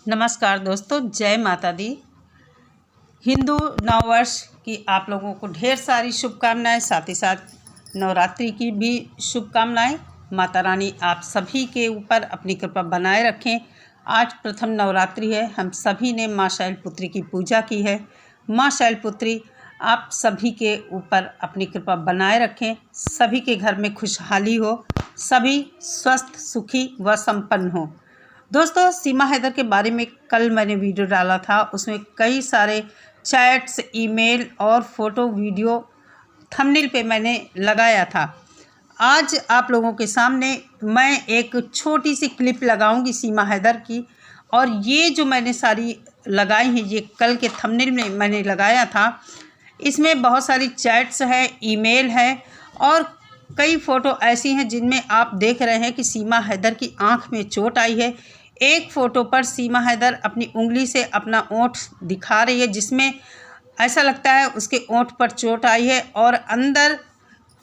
नमस्कार दोस्तों, जय माता दी। हिंदू नववर्ष की आप लोगों को ढेर सारी शुभकामनाएं, साथ ही साथ नवरात्रि की भी शुभकामनाएं। माता रानी आप सभी के ऊपर अपनी कृपा बनाए रखें। आज प्रथम नवरात्रि है, हम सभी ने माँ शैलपुत्री की पूजा की है। माँ शैलपुत्री आप सभी के ऊपर अपनी कृपा बनाए रखें, सभी के घर में खुशहाली हो, सभी स्वस्थ, सुखी व संपन्न हो। दोस्तों, सीमा हैदर के बारे में कल मैंने वीडियो डाला था, उसमें कई सारे चैट्स, ईमेल और फोटो वीडियो थंबनेल पे मैंने लगाया था। आज आप लोगों के सामने मैं एक छोटी सी क्लिप लगाऊंगी सीमा हैदर की, और ये जो मैंने सारी लगाई हैं ये कल के थंबनेल में मैंने लगाया था। इसमें बहुत सारी चैट्स है, ईमेल है और कई फ़ोटो ऐसी हैं जिनमें आप देख रहे हैं कि सीमा हैदर की आंख में चोट आई है। एक फ़ोटो पर सीमा हैदर अपनी उंगली से अपना ओंठ दिखा रही है, जिसमें ऐसा लगता है उसके ओंठ पर चोट आई है और अंदर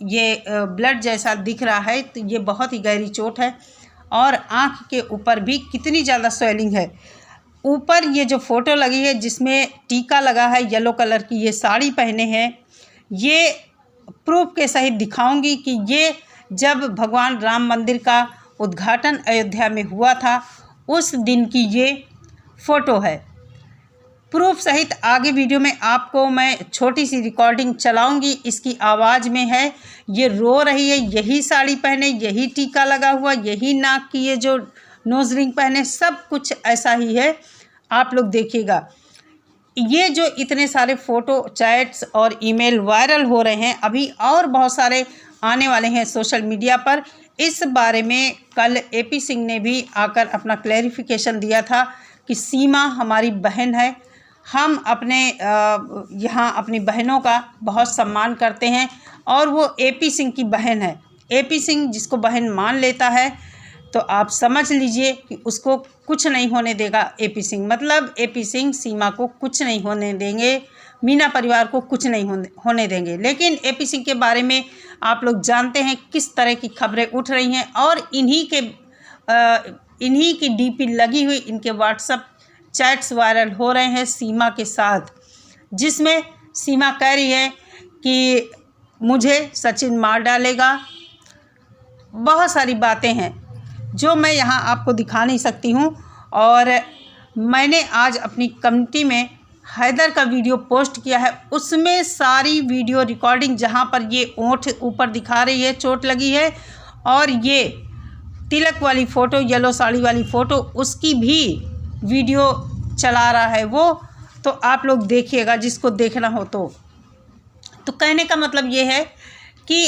ये ब्लड जैसा दिख रहा है। तो ये बहुत ही गहरी चोट है और आँख के ऊपर भी कितनी ज़्यादा स्वेलिंग है। ऊपर ये जो फ़ोटो लगी है जिसमें टीका लगा है, येलो कलर की ये साड़ी पहने हैं, ये प्रूफ के सहित दिखाऊंगी कि ये जब भगवान राम मंदिर का उद्घाटन अयोध्या में हुआ था उस दिन की ये फ़ोटो है। प्रूफ सहित आगे वीडियो में आपको मैं छोटी सी रिकॉर्डिंग चलाऊंगी, इसकी आवाज़ में है। ये रो रही है, यही साड़ी पहने, यही टीका लगा हुआ, यही नाक की ये जो नोज रिंग पहने, सब कुछ ऐसा ही है। आप लोग देखिएगा। ये जो इतने सारे फ़ोटो, चैट्स और ईमेल वायरल हो रहे हैं, अभी और बहुत सारे आने वाले हैं सोशल मीडिया पर। इस बारे में कल एपी सिंह ने भी आकर अपना क्लैरिफिकेशन दिया था कि सीमा हमारी बहन है, हम अपने यहाँ अपनी बहनों का बहुत सम्मान करते हैं और वो एपी सिंह की बहन है। एपी सिंह जिसको बहन मान लेता है तो आप समझ लीजिए कि उसको कुछ नहीं होने देगा एपी सिंह। मतलब एपी सिंह सीमा को कुछ नहीं होने देंगे, मीना परिवार को कुछ नहीं होने देंगे। लेकिन एपी सिंह के बारे में आप लोग जानते हैं किस तरह की खबरें उठ रही हैं और इन्हीं की डीपी लगी हुई इनके व्हाट्सएप चैट्स वायरल हो रहे हैं सीमा के साथ, जिसमें सीमा कह रही है कि मुझे सचिन मार डालेगा। बहुत सारी बातें हैं जो मैं यहाँ आपको दिखा नहीं सकती हूँ। और मैंने आज अपनी कम्युनिटी में हैदर का वीडियो पोस्ट किया है, उसमें सारी वीडियो रिकॉर्डिंग जहाँ पर ये ओंठ ऊपर दिखा रही है, चोट लगी है, और ये तिलक वाली फ़ोटो, येलो साड़ी वाली फ़ोटो, उसकी भी वीडियो चला रहा है वो। तो आप लोग देखिएगा जिसको देखना हो तो कहने का मतलब ये है कि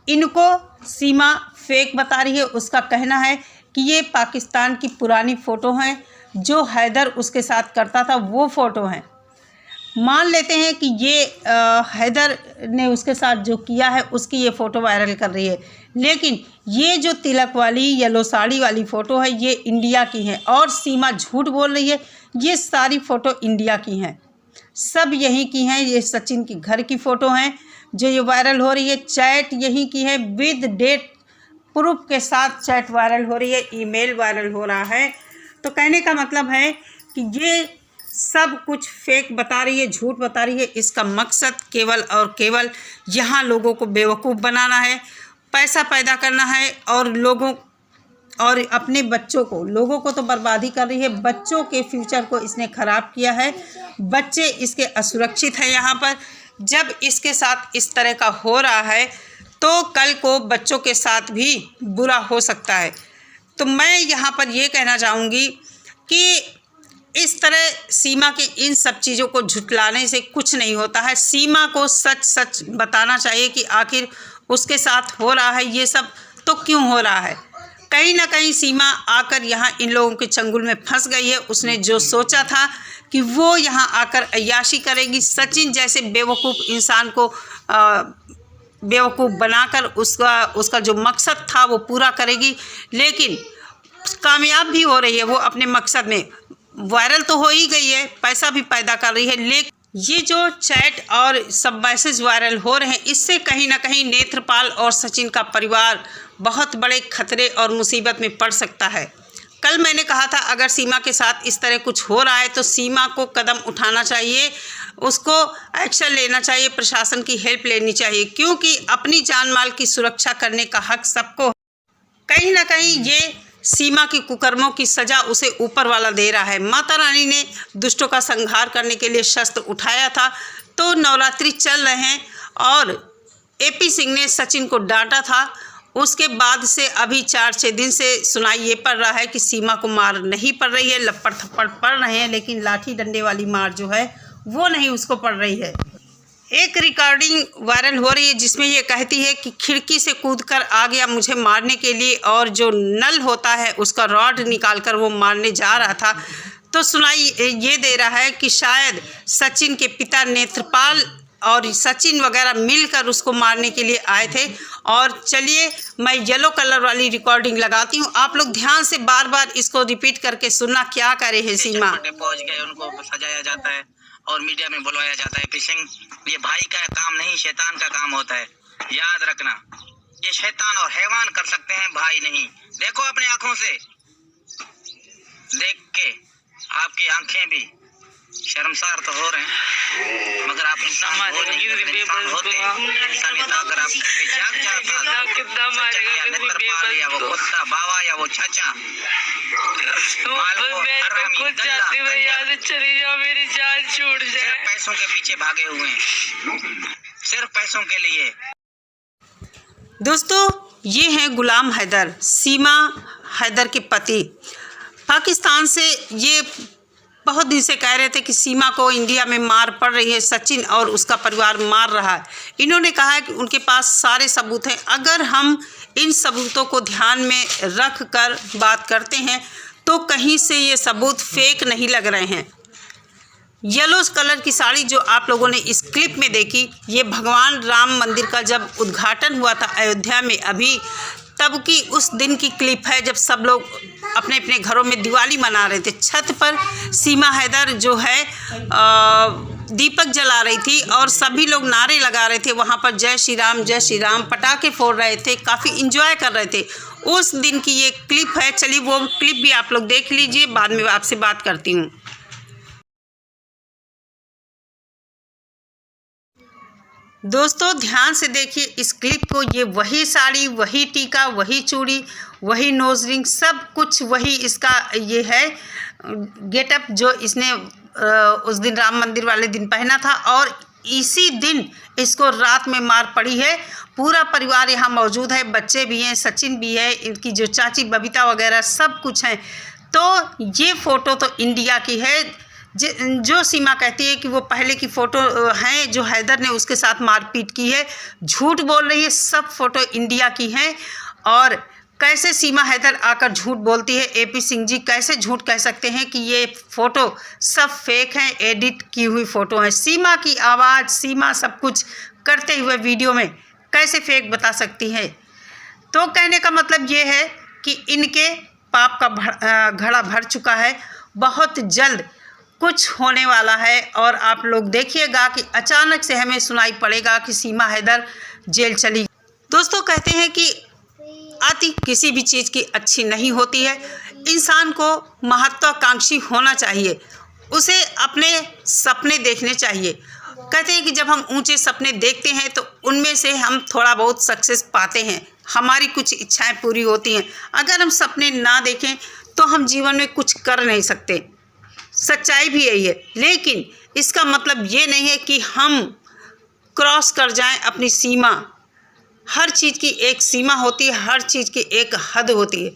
इनको सीमा फेक बता रही है। उसका कहना है कि ये पाकिस्तान की पुरानी फ़ोटो हैं, जो हैदर उसके साथ करता था वो फ़ोटो हैं। मान लेते हैं कि ये हैदर ने उसके साथ जो किया है उसकी ये फ़ोटो वायरल कर रही है, लेकिन ये जो तिलक वाली येलो साड़ी वाली फ़ोटो है ये इंडिया की है और सीमा झूठ बोल रही है। ये सारी फ़ोटो इंडिया की हैं, सब यहीं की हैं। ये सचिन की घर की फ़ोटो हैं जो ये वायरल हो रही है। चैट यहीं की है, विद डेट प्रूफ के साथ चैट वायरल हो रही है, ईमेल वायरल हो रहा है। तो कहने का मतलब है कि ये सब कुछ फेक बता रही है, झूठ बता रही है। इसका मकसद केवल और केवल यहाँ लोगों को बेवकूफ़ बनाना है, पैसा पैदा करना है और लोगों और अपने बच्चों को, लोगों को तो बर्बाद ही कर रही है, बच्चों के फ्यूचर को इसने ख़राब किया है। बच्चे इसके असुरक्षित हैं यहाँ पर। जब इसके साथ इस तरह का हो रहा है तो कल को बच्चों के साथ भी बुरा हो सकता है। तो मैं यहाँ पर ये कहना चाहूँगी कि इस तरह सीमा के इन सब चीज़ों को झुठलाने से कुछ नहीं होता है। सीमा को सच सच बताना चाहिए कि आखिर उसके साथ हो रहा है ये सब तो क्यों हो रहा है। कहीं ना कहीं सीमा आकर यहाँ इन लोगों के चंगुल में फंस गई है। उसने जो सोचा था कि वो यहाँ आकर अय्याशी करेगी, सचिन जैसे बेवकूफ़ इंसान को बेवकूफ़ बनाकर उसका जो मकसद था वो पूरा करेगी, लेकिन कामयाब भी हो रही है वो अपने मकसद में। वायरल तो हो ही गई है, पैसा भी पैदा कर रही है, लेकिन ये जो चैट और सब मैसेज वायरल हो रहे हैं इससे कहीं ना कहीं नेत्रपाल और सचिन का परिवार बहुत बड़े खतरे और मुसीबत में पड़ सकता है। कल मैंने कहा था अगर सीमा के साथ इस तरह कुछ हो रहा है तो सीमा को कदम उठाना चाहिए, उसको एक्शन लेना चाहिए, प्रशासन की हेल्प लेनी चाहिए, क्योंकि अपनी जान माल की सुरक्षा करने का हक सबको। कहीं ना कहीं ये सीमा की कुकर्मों की सज़ा उसे ऊपर वाला दे रहा है। माता रानी ने दुष्टों का संहार करने के लिए शस्त्र उठाया था। तो नवरात्रि चल रहे हैं और एपी सिंह ने सचिन को डांटा था। उसके बाद से अभी 4-6 दिन से सुनाई ये पड़ रहा है कि सीमा को मार नहीं पड़ रही है, लपड़ थप्पड़ पड़ रहे हैं, लेकिन लाठी डंडे वाली मार जो है वो नहीं उसको पड़ रही है। एक रिकॉर्डिंग वायरल हो रही है जिसमें ये कहती है कि खिड़की से कूदकर आ गया मुझे मारने के लिए, और जो नल होता है उसका रॉड निकालकर वो मारने जा रहा था। तो सुनाई ये दे रहा है कि शायद सचिन के पिता नेत्रपाल और सचिन वगैरह मिलकर उसको मारने के लिए आए थे। और चलिए मैं येलो कलर वाली रिकॉर्डिंग लगाती हूँ, आप लोग ध्यान से बार बार इसको रिपीट करके सुनना क्या करे है सीमा। पहुंच गए, उनको सजाया जाता है और मीडिया में बुलवाया जाता है। फिशिंग ये भाई का काम नहीं, शैतान का काम होता है, याद रखना। ये शैतान और हैवान कर सकते हैं, भाई नहीं। देखो अपने आंखों से देख के आपकी आंखें भी शर्मसार तो हो रहे हैं, मगर आप इंसान होते इंसानियत अगर आप जाग जाता या वो कुत्ता बावा या वो चाचा मेरी जान छूट जाए, पैसों के पीछे भागे हुए हैं, सिर्फ पैसों के लिए। दोस्तों ये हैं गुलाम हैदर, सीमा हैदर के पति। पाकिस्तान से ये बहुत दिन से कह रहे थे कि सीमा को इंडिया में मार पड़ रही है, सचिन और उसका परिवार मार रहा है। इन्होंने कहा है कि उनके पास सारे सबूत हैं, अगर हम इन सबूतों को ध्यान में रख कर बात करते हैं तो कहीं से ये सबूत फेक नहीं लग रहे हैं। येलो कलर की साड़ी जो आप लोगों ने इस क्लिप में देखी, ये भगवान राम मंदिर का जब उद्घाटन हुआ था अयोध्या में अभी, तब की उस दिन की क्लिप है जब सब लोग अपने अपने घरों में दिवाली मना रहे थे। छत पर सीमा हैदर जो है दीपक जला रही थी और सभी लोग नारे लगा रहे थे वहाँ पर, जय श्री राम, पटाखे फोड़ रहे थे, काफ़ी इंजॉय कर रहे थे। उस दिन की ये क्लिप है, चलिए वो क्लिप भी आप लोग देख लीजिए, बाद में आपसे बात करती हूँ। दोस्तों ध्यान से देखिए इस क्लिप को, ये वही साड़ी, वही टीका, वही चूड़ी, वही नोज रिंग, सब कुछ वही इसका ये है गेटअप जो इसने उस दिन राम मंदिर वाले दिन पहना था, और इसी दिन इसको रात में मार पड़ी है। पूरा परिवार यहाँ मौजूद है, बच्चे भी हैं, सचिन भी है, इनकी जो चाची बबीता वगैरह सब कुछ हैं। तो ये फ़ोटो तो इंडिया की है, जो सीमा कहती है कि वो पहले की फ़ोटो हैं जो हैदर ने उसके साथ मारपीट की है, झूठ बोल रही है, सब फ़ोटो इंडिया की हैं। और कैसे सीमा हैदर आकर झूठ बोलती है, एपी सिंह जी कैसे झूठ कह सकते हैं कि ये फ़ोटो सब फेक हैं, एडिट की हुई फ़ोटो हैं। सीमा की आवाज़, सीमा सब कुछ करते हुए वीडियो में कैसे फेक बता सकती है। तो कहने का मतलब ये है कि इनके पाप का घड़ा भर चुका है, बहुत जल्द कुछ होने वाला है। और आप लोग देखिएगा कि अचानक से हमें सुनाई पड़ेगा कि सीमा हैदर जेल चली। दोस्तों कहते हैं कि अति किसी भी चीज़ की अच्छी नहीं होती है। इंसान को महत्वाकांक्षी होना चाहिए, उसे अपने सपने देखने चाहिए। कहते हैं कि जब हम ऊंचे सपने देखते हैं तो उनमें से हम थोड़ा बहुत सक्सेस पाते हैं, हमारी कुछ इच्छाएं पूरी होती हैं। अगर हम सपने ना देखें तो हम जीवन में कुछ कर नहीं सकते, सच्चाई भी यही है। लेकिन इसका मतलब ये नहीं है कि हम क्रॉस कर जाएं अपनी सीमा। हर चीज़ की एक सीमा होती है, हर चीज़ की एक हद होती है।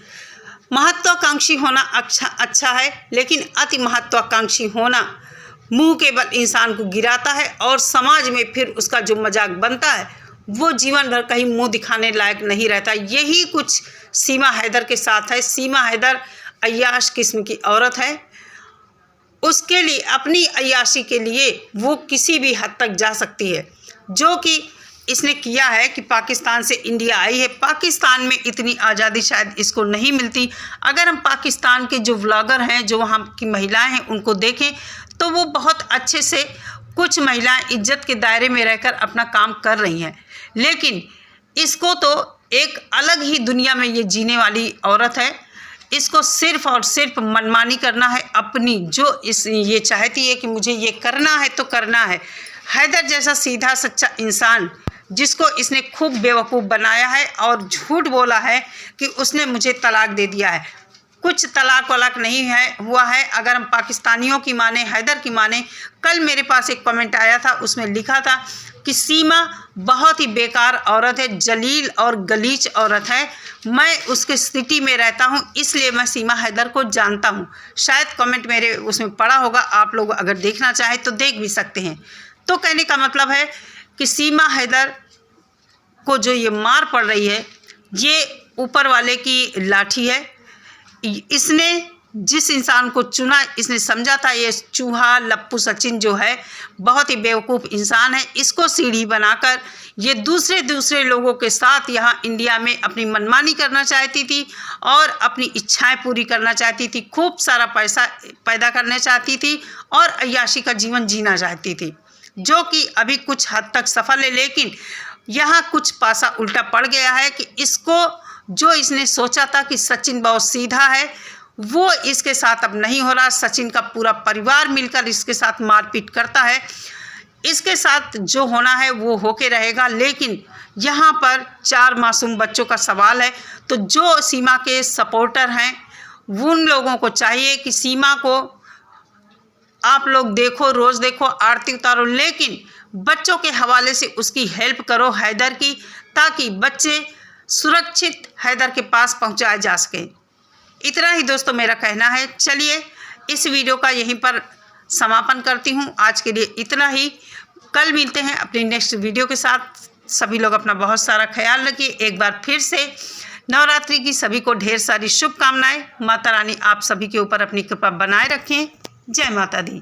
महत्वाकांक्षी होना अच्छा है, लेकिन अति महत्वाकांक्षी होना मुंह के बल इंसान को गिराता है और समाज में फिर उसका जो मजाक बनता है वो जीवन भर कहीं मुंह दिखाने लायक नहीं रहता। यही कुछ सीमा हैदर के साथ है। सीमा हैदर अय्याश किस्म की औरत है, उसके लिए अपनी अय्याशी के लिए वो किसी भी हद तक जा सकती है, जो कि इसने किया है कि पाकिस्तान से इंडिया आई है। पाकिस्तान में इतनी आज़ादी शायद इसको नहीं मिलती। अगर हम पाकिस्तान के जो व्लॉगर हैं, जो वहाँ की महिलाएं हैं, उनको देखें तो वो बहुत अच्छे से, कुछ महिलाएं इज्जत के दायरे में रहकर अपना काम कर रही हैं। लेकिन इसको तो एक अलग ही दुनिया में ये जीने वाली औरत है। इसको सिर्फ और सिर्फ मनमानी करना है अपनी, जो ये चाहती है कि मुझे ये करना है तो करना है। हैदर जैसा सीधा सच्चा इंसान जिसको इसने खूब बेवकूफ़ बनाया है और झूठ बोला है कि उसने मुझे तलाक दे दिया है। कुछ तलाक वलाक नहीं है हुआ है। अगर हम पाकिस्तानियों की माने, हैदर की माने, कल मेरे पास एक कमेंट आया था, उसमें लिखा था कि सीमा बहुत ही बेकार औरत है, जलील और गलीच औरत है, मैं उसके सिटी में रहता हूं इसलिए मैं सीमा हैदर को जानता हूं। शायद कमेंट मेरे उसमें पड़ा होगा, आप लोग अगर देखना चाहें तो देख भी सकते हैं। तो कहने का मतलब है कि सीमा हैदर को जो ये मार पड़ रही है ये ऊपर वाले की लाठी है। इसने जिस इंसान को चुना, इसने समझा था ये चूहा लप्पू सचिन जो है बहुत ही बेवकूफ़ इंसान है, इसको सीढ़ी बनाकर ये दूसरे लोगों के साथ यहाँ इंडिया में अपनी मनमानी करना चाहती थी और अपनी इच्छाएं पूरी करना चाहती थी, खूब सारा पैसा पैदा करना चाहती थी और अय्याशी का जीवन जीना चाहती थी, जो कि अभी कुछ हद तक सफल है। लेकिन यहाँ कुछ पासा उल्टा पड़ गया है कि इसको जो इसने सोचा था कि सचिन बहुत सीधा है वो इसके साथ अब नहीं हो रहा। सचिन का पूरा परिवार मिलकर इसके साथ मारपीट करता है। इसके साथ जो होना है वो होके रहेगा। लेकिन यहाँ पर 4 मासूम बच्चों का सवाल है, तो जो सीमा के सपोर्टर हैं उन लोगों को चाहिए कि सीमा को आप लोग देखो, रोज़ देखो, आरती उतारो, लेकिन बच्चों के हवाले से उसकी हेल्प करो हैदर की, ताकि बच्चे सुरक्षित हैदर के पास पहुंचाए जा सके। इतना ही दोस्तों मेरा कहना है। चलिए इस वीडियो का यहीं पर समापन करती हूं। आज के लिए इतना ही। कल मिलते हैं अपनी नेक्स्ट वीडियो के साथ। सभी लोग अपना बहुत सारा ख्याल रखिए। एक बार फिर से नवरात्रि की सभी को ढेर सारी शुभकामनाएं। माता रानी आप सभी के ऊपर अपनी कृपा बनाए रखें। जय माता दी।